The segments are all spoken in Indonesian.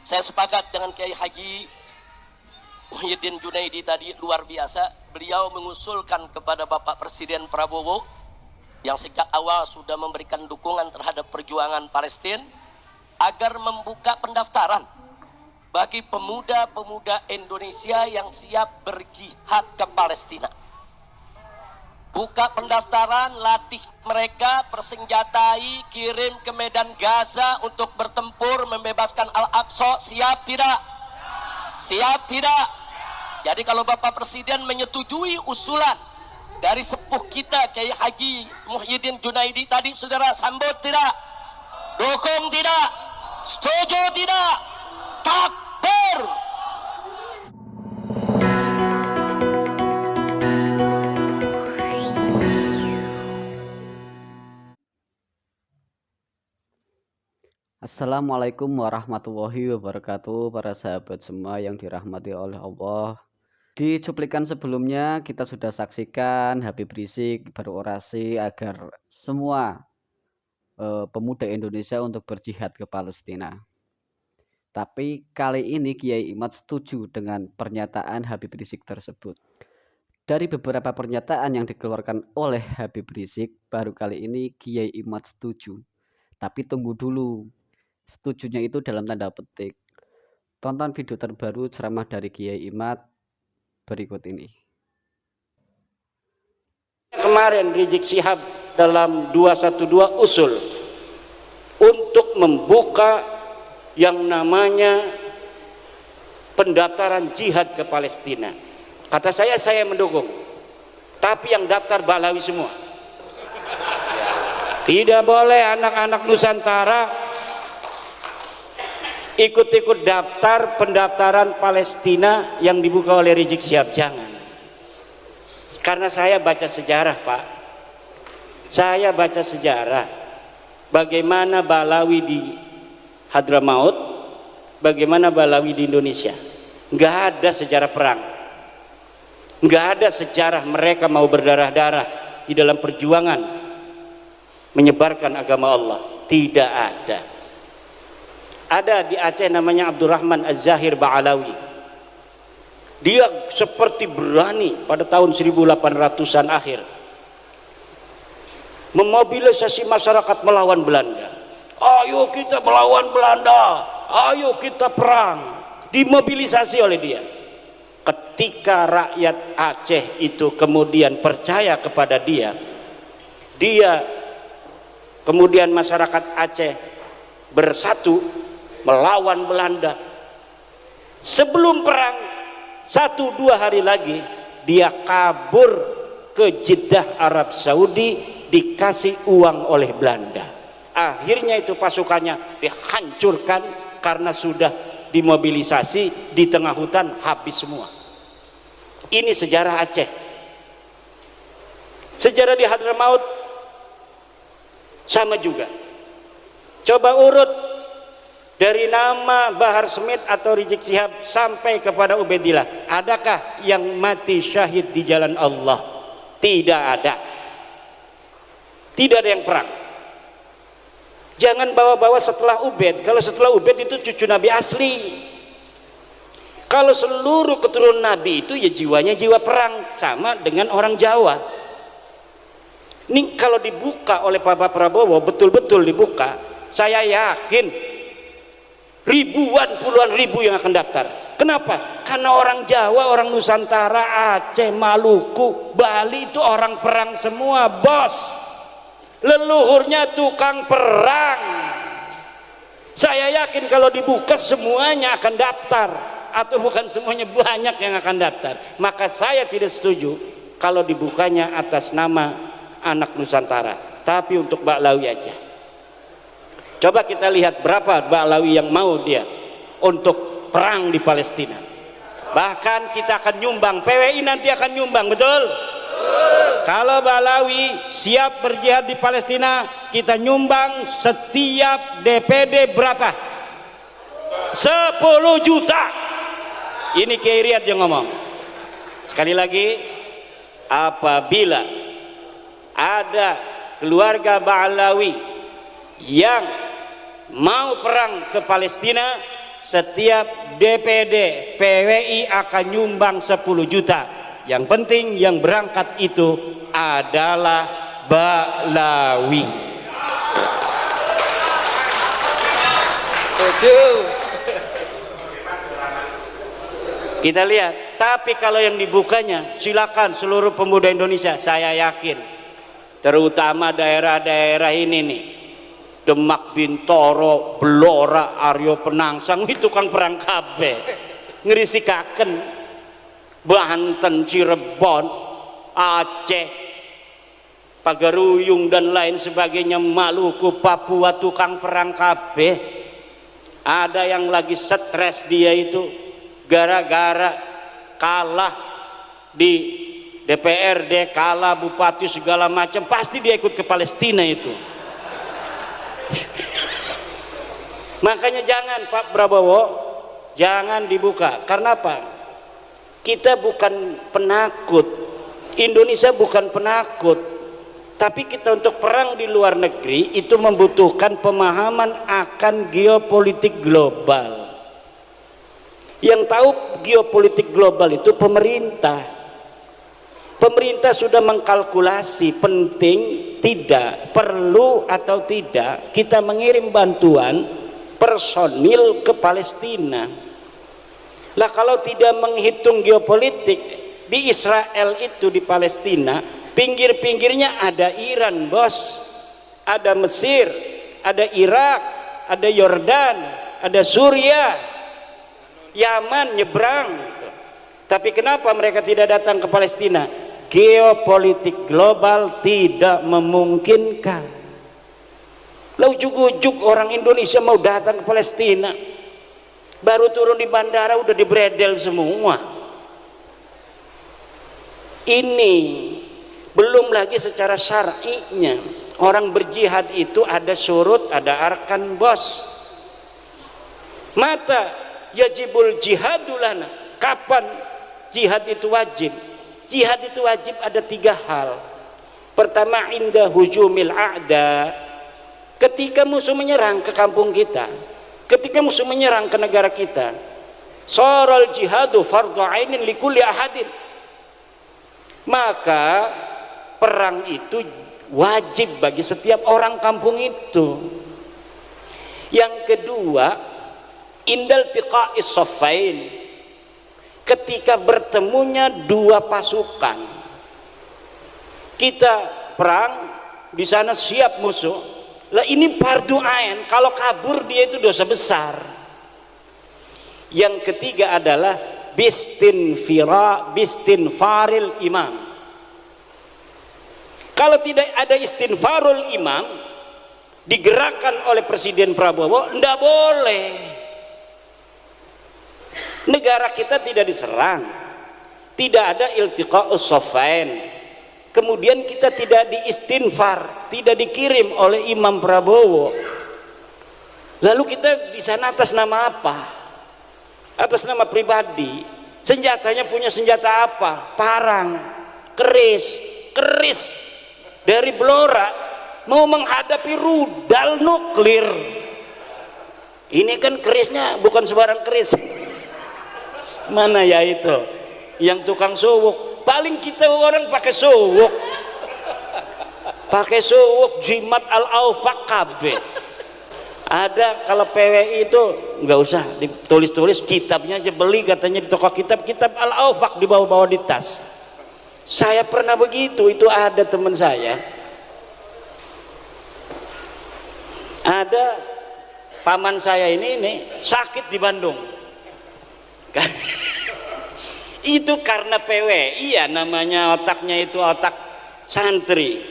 Saya sepakat dengan Kiai Haji Muhyiddin Junaidi tadi, luar biasa. Beliau mengusulkan kepada Bapak Presiden Prabowo yang sejak awal sudah memberikan dukungan terhadap perjuangan Palestina agar membuka pendaftaran bagi pemuda-pemuda Indonesia yang siap berjihad ke Palestina. Buka pendaftaran, latih mereka, persenjatai, kirim ke medan Gaza untuk bertempur membebaskan Al-Aqsa. Siap tidak? Siap tidak? Jadi kalau Bapak Presiden menyetujui usulan dari sepuh kita Kiai Haji Muhyiddin Junaidi tadi, saudara sambut tidak? Dukung tidak? Setuju tidak? Takbir! Assalamualaikum warahmatullahi wabarakatuh, para sahabat semua yang dirahmati oleh Allah. Di cuplikan sebelumnya kita sudah saksikan Habib Rizik berorasi agar semua pemuda Indonesia untuk berjihad ke Palestina. Tapi kali ini Kiai Imad setuju dengan pernyataan Habib Rizik tersebut. Dari beberapa pernyataan yang dikeluarkan oleh Habib Rizik, baru kali ini Kiai Imad setuju. Tapi tunggu dulu, setujunya itu dalam tanda petik. Tonton video terbaru ceramah dari Kiai Imad berikut ini. Kemarin Rizik Syihab dalam 212 usul untuk membuka yang namanya pendaftaran jihad ke Palestina. Kata saya mendukung, tapi yang daftar Balawi semua. Tidak boleh anak-anak Nusantara ikut-ikut daftar pendaftaran Palestina yang dibuka oleh Rizik Syihab. Jangan. Karena saya baca sejarah, Pak. Saya baca sejarah bagaimana Balawi di Hadramaut, bagaimana Balawi di Indonesia. Nggak ada sejarah perang, nggak ada sejarah mereka mau berdarah-darah di dalam perjuangan menyebarkan agama Allah. Tidak ada. Ada di Aceh namanya Abdurrahman Az-Zahir Ba'alawi. Dia seperti berani pada tahun 1800-an akhir memobilisasi masyarakat melawan Belanda. Ayo kita melawan Belanda, ayo kita perang. Dimobilisasi oleh dia. Ketika rakyat Aceh itu kemudian percaya kepada dia, kemudian masyarakat Aceh bersatu melawan Belanda. Sebelum perang 1-2 hari lagi dia kabur ke Jeddah Arab Saudi, dikasih uang oleh Belanda. Akhirnya itu pasukannya dihancurkan karena sudah dimobilisasi di tengah hutan, habis semua. Ini sejarah Aceh. Sejarah di Hadramaut sama juga. Coba urut dari nama Bahar Smith atau Rizik Syihab sampai kepada Ubaidillah, adakah yang mati syahid di jalan Allah? Tidak ada. Tidak ada yang perang. Jangan bawa-bawa setelah Ubaid. Kalau setelah Ubaid itu cucu Nabi asli. Kalau seluruh keturunan Nabi itu ya jiwanya jiwa perang, sama dengan orang Jawa. Ini kalau dibuka oleh Bapak Prabowo, betul-betul dibuka, saya yakin ribuan, puluhan ribu yang akan daftar. Kenapa? Karena orang Jawa, orang Nusantara, Aceh, Maluku, Bali itu orang perang semua, bos. Leluhurnya tukang perang. Saya yakin kalau dibuka semuanya akan daftar, atau bukan semuanya, banyak yang akan daftar. Maka saya tidak setuju kalau dibukanya atas nama anak Nusantara, tapi untuk Ba'lawi aja. Coba kita lihat berapa Ba'lawi yang mau dia untuk perang di Palestina. Bahkan kita akan nyumbang, PWI nanti akan nyumbang, betul? Kalau Ba'lawi siap berjihad di Palestina, kita nyumbang setiap DPD berapa? 10 juta. Ini Kiai Riyad yang ngomong. Sekali lagi, apabila ada keluarga Ba'lawi yang mau perang ke Palestina, setiap DPD PWI akan nyumbang 10 juta. Yang penting yang berangkat itu adalah Ba'lawi. Kita lihat, tapi kalau yang dibukanya silakan seluruh pemuda Indonesia, saya yakin terutama daerah-daerah ini nih, Demak, Bintoro, Blora, Aryo Penangsang, itu tukang perang kabeh, ngerisikaken, Banten, Cirebon, Aceh, Pagaruyung dan lain sebagainya, Maluku, Papua, tukang perang kabeh. Ada yang lagi stres dia itu gara-gara kalah di DPRD, kalah bupati segala macam, pasti dia ikut ke Palestina itu. Makanya jangan Pak Prabowo, jangan dibuka. Karena apa? Kita bukan penakut, Indonesia bukan penakut, tapi kita untuk perang di luar negeri itu membutuhkan pemahaman akan geopolitik global. Yang tahu geopolitik global itu pemerintah. Pemerintah sudah mengkalkulasi penting tidak, perlu atau tidak kita mengirim bantuan personil ke Palestina. Lah kalau tidak menghitung geopolitik, di Israel itu di Palestina pinggir-pinggirnya ada Iran bos, ada Mesir, ada Irak, ada Yordan, ada Suriah, Yaman nyebrang. Tapi kenapa mereka tidak datang ke Palestina? Geopolitik global tidak memungkinkan. Lah ujuk-ujuk orang Indonesia mau datang ke Palestina, baru turun di bandara udah dibredel semua. Ini belum lagi secara syar'inya, orang berjihad itu ada syurut, ada arkan bos. Mata yajibul jihadulana, kapan jihad itu wajib? Jihad itu wajib ada 3 hal. Pertama, inda hujumil a'da, ketika musuh menyerang ke kampung kita, ketika musuh menyerang ke negara kita. Saral jihadu fardhu ainin likulli ahadin, maka perang itu wajib bagi setiap orang kampung itu. Yang kedua, indal tiqa'is saffain, ketika bertemunya 2 pasukan, kita perang di sana siap musuh, lah ini fardu ain, kalau kabur dia itu dosa besar. Yang ketiga adalah bistinfaril imam. Kalau tidak ada istinfarul imam digerakkan oleh Presiden Prabowo, tidak boleh. Negara kita tidak diserang, tidak ada iltiqa'us saffain, kemudian kita tidak diistinfar, tidak dikirim oleh Imam Prabowo. Lalu kita di sana atas nama apa? Atas nama pribadi. Senjatanya punya senjata apa? Parang, keris dari Blora mau menghadapi rudal nuklir. Ini kan kerisnya bukan sembarang keris. Mana ya itu yang tukang suwuk? Paling kita orang pakai suwuk, jimat al-aufaq kabeh. Ada kalau PWI itu nggak usah ditulis-tulis, kitabnya aja beli katanya di toko kitab al-aufaq dibawa-bawa di tas. Saya pernah begitu, itu ada teman saya, ada paman saya ini sakit di Bandung. Itu karena PWI ya, namanya otaknya itu otak santri.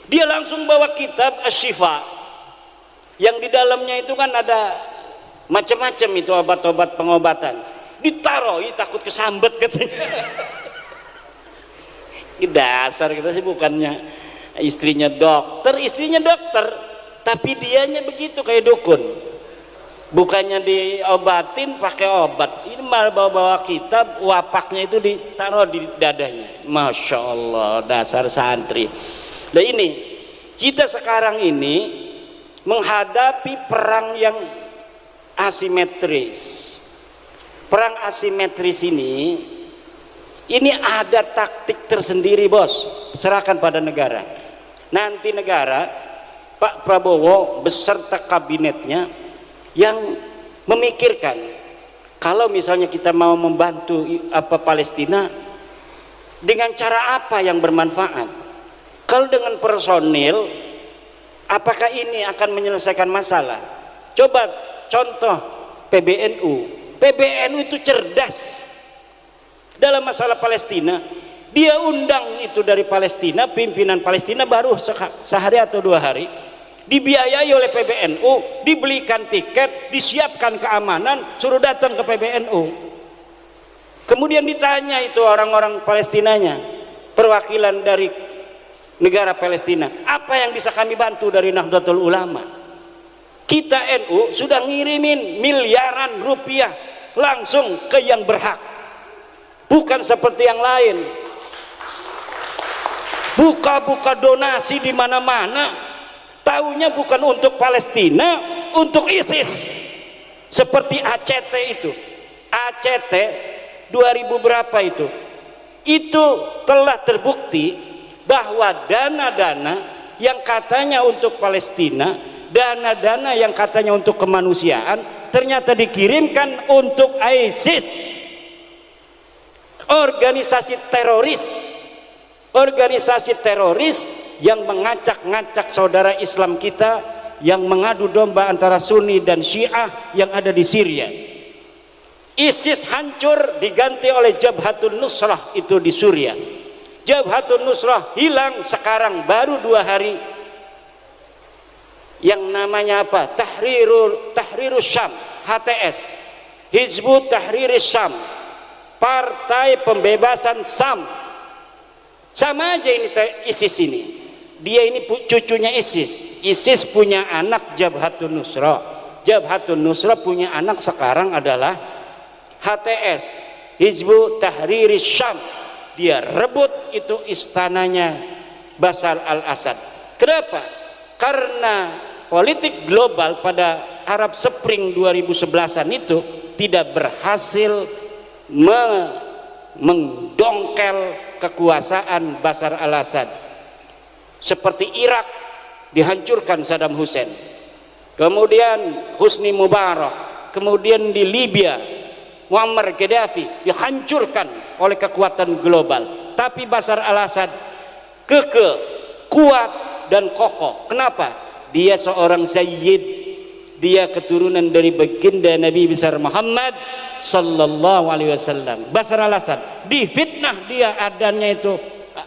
Dia langsung bawa kitab Asy-Syifa, yang di dalamnya itu kan ada macam-macam itu obat-obat pengobatan. Ditaruh, takut kesambet katanya. Dasar kita sih bukannya istrinya dokter, tapi dianya begitu kayak dukun. Bukannya diobatin pakai obat, ini malah bawa-bawa kitab, wapaknya itu ditaruh di dadanya. Masya Allah, dasar santri. Nah ini kita sekarang ini menghadapi perang yang asimetris. Perang asimetris ini ada taktik tersendiri, bos. Serahkan pada negara. Nanti negara, Pak Prabowo beserta kabinetnya yang memikirkan, kalau misalnya kita mau membantu Palestina, dengan cara apa yang bermanfaat? Kalau dengan personil, apakah ini akan menyelesaikan masalah? Coba contoh PBNU. PBNU itu cerdas dalam masalah Palestina. Dia undang itu dari Palestina, pimpinan Palestina baru sehari atau 2 hari, dibiayai oleh PBNU, dibelikan tiket, disiapkan keamanan, suruh datang ke PBNU. Kemudian ditanya itu orang-orang Palestinanya, perwakilan dari negara Palestina, apa yang bisa kami bantu dari Nahdlatul Ulama? Kita NU sudah ngirimin miliaran rupiah langsung ke yang berhak, bukan seperti yang lain buka-buka donasi di mana-mana, taunya bukan untuk Palestina, untuk ISIS. Seperti ACT itu, ACT 2000 berapa itu telah terbukti bahwa dana-dana yang katanya untuk Palestina, dana-dana yang katanya untuk kemanusiaan, ternyata dikirimkan untuk ISIS, organisasi teroris yang mengacak-ngacak saudara Islam kita, yang mengadu domba antara Sunni dan Syiah yang ada di Syria. ISIS hancur diganti oleh Jabhatun Nusrah itu di Suriah. Jabhatun Nusrah hilang sekarang baru 2 hari. Yang namanya apa? Tahrirus Syam, HTS, Hizbut Tahriris Syam, Partai Pembebasan Syam. Sama aja ini ISIS ini. Dia ini cucunya ISIS. ISIS punya anak Jabhatun Nusrah. Jabhatun Nusrah punya anak sekarang adalah HTS, Hizbut Tahriris Syam. Dia rebut itu istananya Bashar al-Assad. Kenapa? Karena politik global pada Arab Spring 2011-an itu tidak berhasil mendongkel kekuasaan Bashar al-Assad. Seperti Irak dihancurkan Saddam Hussein, kemudian Husni Mubarak, kemudian di Libya Muammar Gaddafi dihancurkan oleh kekuatan global. Tapi Bashar al-Assad kekeh, kuat dan kokoh. Kenapa? Dia seorang sayyid, dia keturunan dari baginda Nabi besar Muhammad sallallahu alaihi wasallam. Bashar al-Assad difitnah, dia adanya itu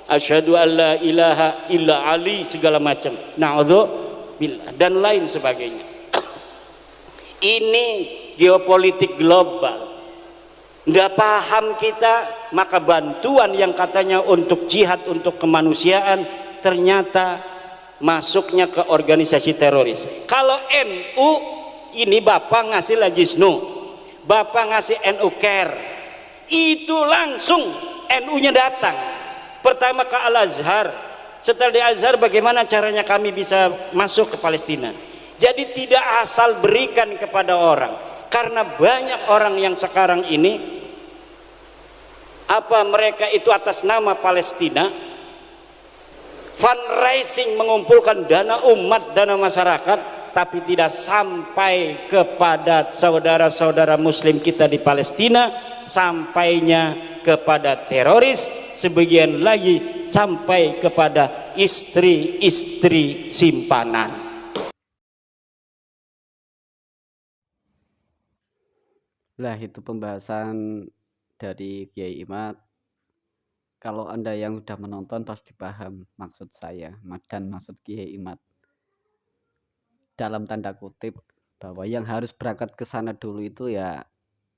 asyhadu an la ilaha illa Ali segala macam, na'udzubillah dan lain sebagainya. Ini geopolitik global. Nggak paham kita, maka bantuan yang katanya untuk jihad, untuk kemanusiaan, ternyata masuknya ke organisasi teroris. Kalau NU ini Bapak ngasih Lajisnu, Bapak ngasih NU Care, itu langsung NU-nya datang. Pertama ke Al-Azhar, setelah di Azhar bagaimana caranya kami bisa masuk ke Palestina. Jadi tidak asal berikan kepada orang, karena banyak orang yang sekarang ini mereka itu atas nama Palestina fundraising, mengumpulkan dana umat, dana masyarakat, tapi tidak sampai kepada saudara-saudara muslim kita di Palestina, sampainya kepada teroris, sebagian lagi sampai kepada istri-istri simpanan. Lah itu pembahasan dari Kiai Imad. Kalau Anda yang sudah menonton pasti paham maksud saya dan maksud Kiai Imad. Dalam tanda kutip, bahwa yang harus berangkat ke sana dulu itu ya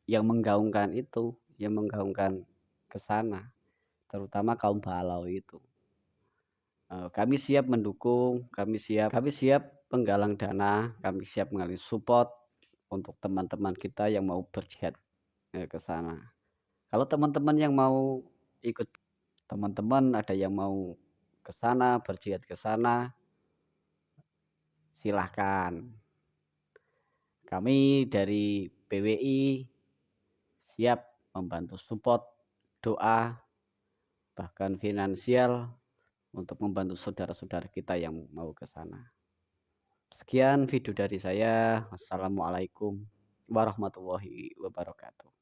yang menggaungkan itu, yang menggaungkan ke sana, terutama kaum balau itu. Kami siap mendukung, kami siap penggalang dana, kami siap mengalih support untuk teman-teman kita yang mau berjihad ke sana. Kalau teman-teman yang mau ikut, teman-teman ada yang mau ke sana, berjihad ke sana, silahkan. Kami dari PWI siap membantu support doa bahkan finansial untuk membantu saudara-saudara kita yang mau ke sana. Sekian video dari saya. Wassalamualaikum warahmatullahi wabarakatuh.